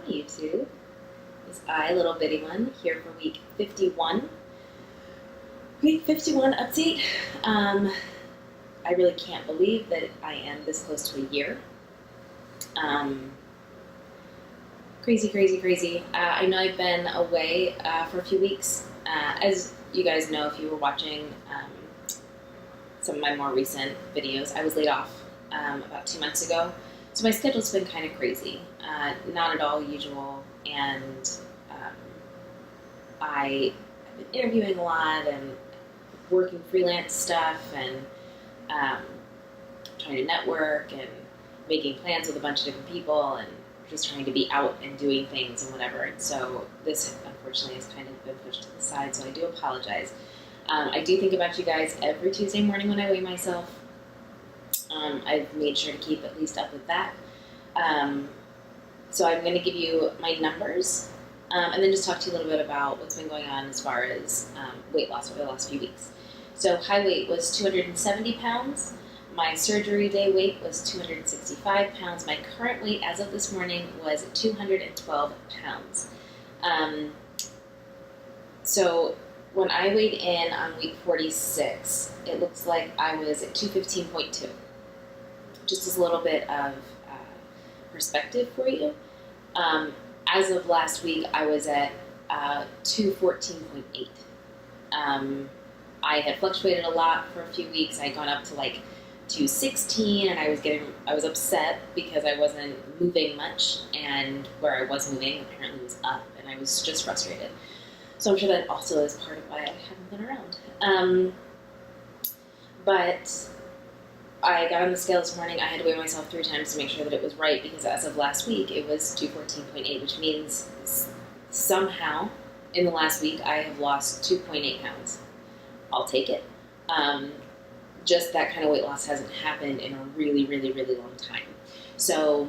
YouTube. It's I, Little Bitty One, here for week 51. Week 51 update. I really can't believe that I am this close to a year. Crazy, crazy, crazy. I know I've been away for a few weeks. As you guys know, if you were watching some of my more recent videos, I was laid off about 2 months ago. So my schedule's been kind of crazy, not at all usual, and I've been interviewing a lot and working freelance stuff and trying to network and making plans with a bunch of different people and just trying to be out and doing things and whatever. And so this, unfortunately, has kind of been pushed to the side, so I do apologize. I do think about you guys every Tuesday morning when I weigh myself. I've made sure to keep at least up with that. So I'm going to give you my numbers and then just talk to you a little bit about what's been going on as far as weight loss over the last few weeks. So high weight was 270 pounds. My surgery day weight was 265 pounds. My current weight as of this morning was 212 pounds. So when I weighed in on week 46, it looks like I was at 215.2. Just as a little bit of perspective for you. As of last week, I was at 214.8. I had fluctuated a lot for a few weeks. I had gone up to like 216, and I was upset because I wasn't moving much, and where I was moving apparently was up, and I was just frustrated. So I'm sure that also is part of why I haven't been around. But I got on the scale this morning. I had to weigh myself 3 times to make sure that it was right, because as of last week, it was 214.8, which means somehow in the last week I have lost 2.8 pounds. I'll take it. Just that kind of weight loss hasn't happened in a really, really, really long time. So,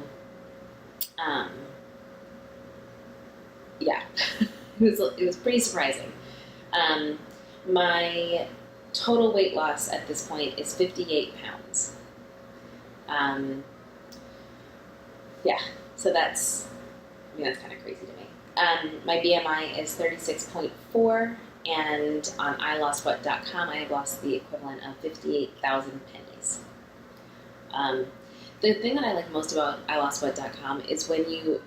yeah, it was pretty surprising. My total weight loss at this point is 58 pounds. Yeah, so that's kind of crazy to me. My BMI is 36.4. And on iLostWhat.com, I have lost the equivalent of 58,000 pennies. The thing that I like most about iLostWhat.com is when you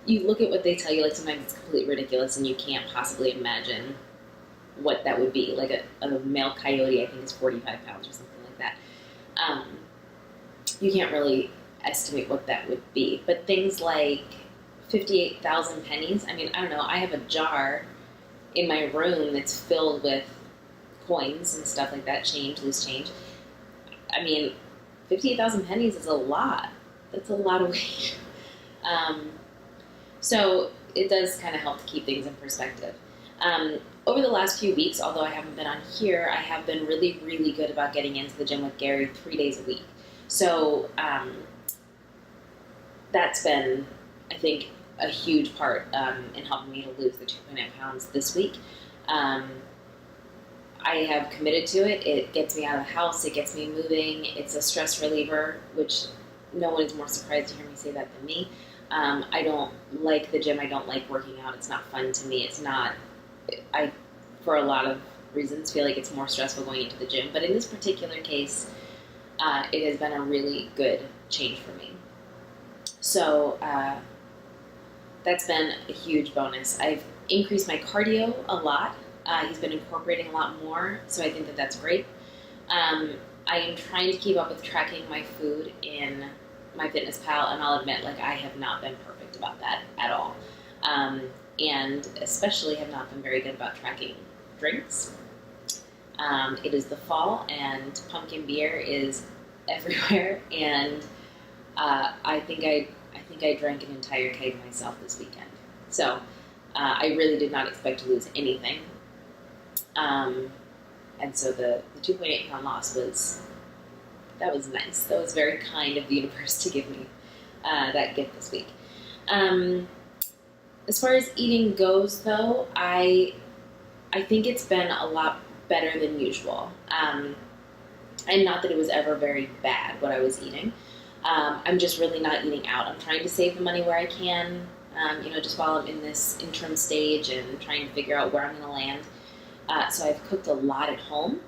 look at what they tell you, like sometimes it's completely ridiculous and you can't possibly imagine what that would be. Like a male coyote, I think, is 45 pounds or something like that. You can't really estimate what that would be. But things like 58,000 pennies, I don't know, I have a jar in my room that's filled with coins and stuff like that, loose change. 58,000 pennies is a lot. That's a lot of weight. So it does kind of help to keep things in perspective. Over the last few weeks, although I haven't been on here, I have been really, really good about getting into the gym with Gary 3 days a week. So that's been, I think, a huge part in helping me to lose the 2.8 pounds this week. I have committed to it. It gets me out of the house. It gets me moving. It's a stress reliever, which no one is more surprised to hear me say that than me. I don't like the gym. I don't like working out. It's not fun to me. I, for a lot of reasons, feel like it's more stressful going into the gym. But in this particular case, it has been a really good change for me. So, that's been a huge bonus. I've increased my cardio a lot. He's been incorporating a lot more, so I think that that's great. I am trying to keep up with tracking my food in MyFitnessPal, and I'll admit, I have not been perfect about that at all. And especially have not been very good about tracking drinks. It is the fall, and pumpkin beer is everywhere, and I think I drank an entire keg myself this weekend. So I really did not expect to lose anything. And so the 2.8 pound loss was nice. That was very kind of the universe to give me that gift this week. As far as eating goes, though, I think it's been a lot better than usual. And not that it was ever very bad, what I was eating. I'm just really not eating out. I'm trying to save the money where I can, just while I'm in this interim stage and trying to figure out where I'm going to land. So I've cooked a lot at home.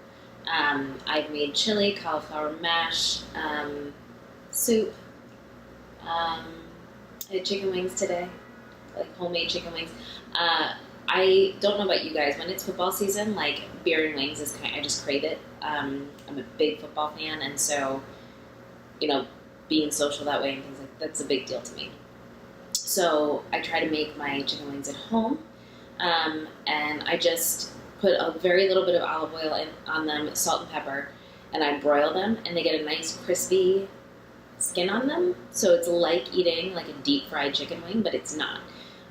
I've made chili, cauliflower mash, soup. I had chicken wings today, like homemade chicken wings. I don't know about you guys. When it's football season, like beer and wings I just crave it. I'm a big football fan, and so, being social that way and things that's a big deal to me. So I try to make my chicken wings at home, and I just put a very little bit of olive oil on them, salt and pepper, and I broil them, and they get a nice crispy skin on them. So it's like eating like a deep fried chicken wing, but it's not.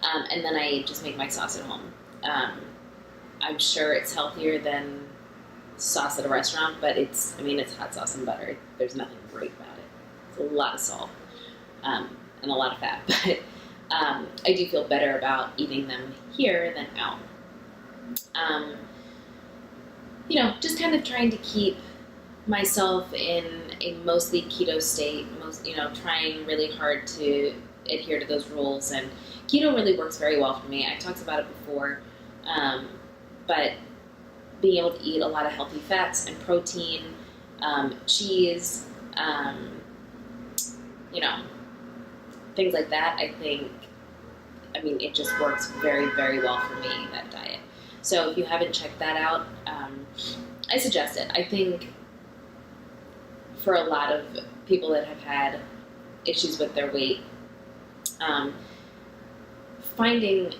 And then I just make my sauce at home. I'm sure it's healthier than sauce at a restaurant, but it's hot sauce and butter. There's nothing great about it. It's a lot of salt and a lot of fat, but I do feel better about eating them here than out. Just kind of trying to keep myself in a mostly keto state, trying really hard to adhere to those rules, and keto really works very well for me. I talked about it before, but being able to eat a lot of healthy fats and protein, cheese, things like that, it just works very, very well for me, that diet. So if you haven't checked that out, I suggest it. I think for a lot of people that have had issues with their weight, finding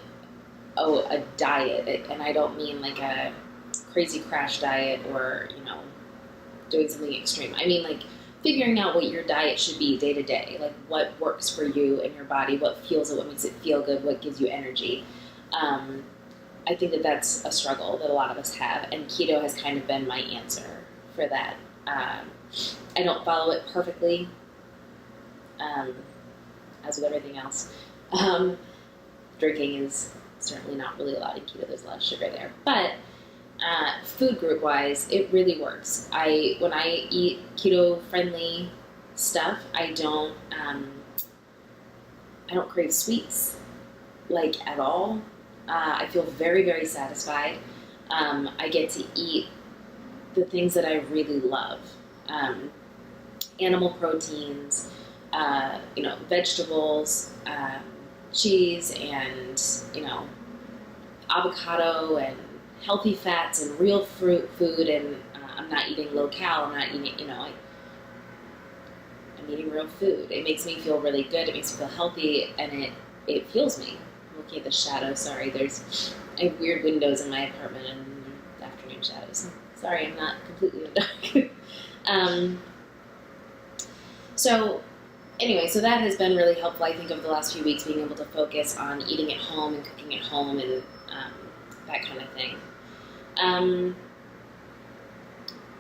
a diet, and I don't mean like a crazy crash diet or doing something extreme. I mean like figuring out what your diet should be day to day, like what works for you and your body, what fuels it, what makes it feel good, what gives you energy. I think that's a struggle that a lot of us have, and keto has kind of been my answer for that. I don't follow it perfectly, as with everything else. Drinking is certainly not really allowed in keto. There's a lot of sugar there. But food group wise, it really works. When I eat keto friendly stuff, I don't crave sweets like at all. I feel very, very satisfied. I get to eat the things that I really love. Animal proteins, vegetables, cheese, and avocado, and healthy fats, and real food. And I'm not eating low cal. I'm not eating, I'm eating real food. It makes me feel really good. It makes me feel healthy, and it fuels me. I'm looking at the shadows. Sorry, I have weird windows in my apartment and afternoon shadows. Sorry, I'm not completely in the dark. So that has been really helpful, I think, over the last few weeks, being able to focus on eating at home and cooking at home and that kind of thing.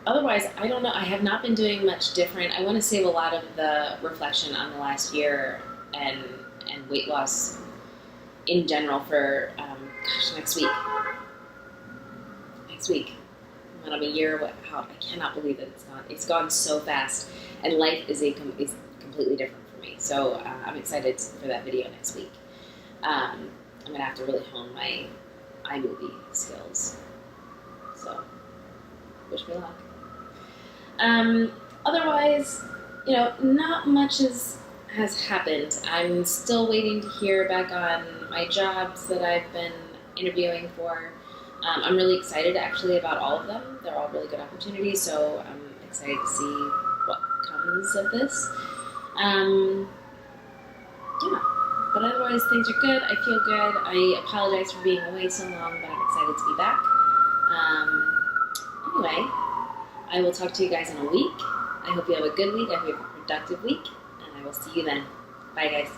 Otherwise, I don't know. I have not been doing much different. I want to save a lot of the reflection on the last year and weight loss in general for, next week. When I'm a year out, I cannot believe that it's gone so fast, and life is completely different for me. So I'm excited for that video next week. I'm gonna have to really hone my iMovie skills. So wish me luck. Otherwise, not much has happened. I'm still waiting to hear back on my jobs that I've been interviewing for. I'm really excited actually about all of them. They're all really good opportunities, so I'm excited to see what comes of this. But otherwise things are good. I feel good. I apologize for being away so long, but I'm excited to be back. Anyway, I will talk to you guys in a week. I hope you have a good week. I hope you have a productive week, and I will see you then. Bye, guys.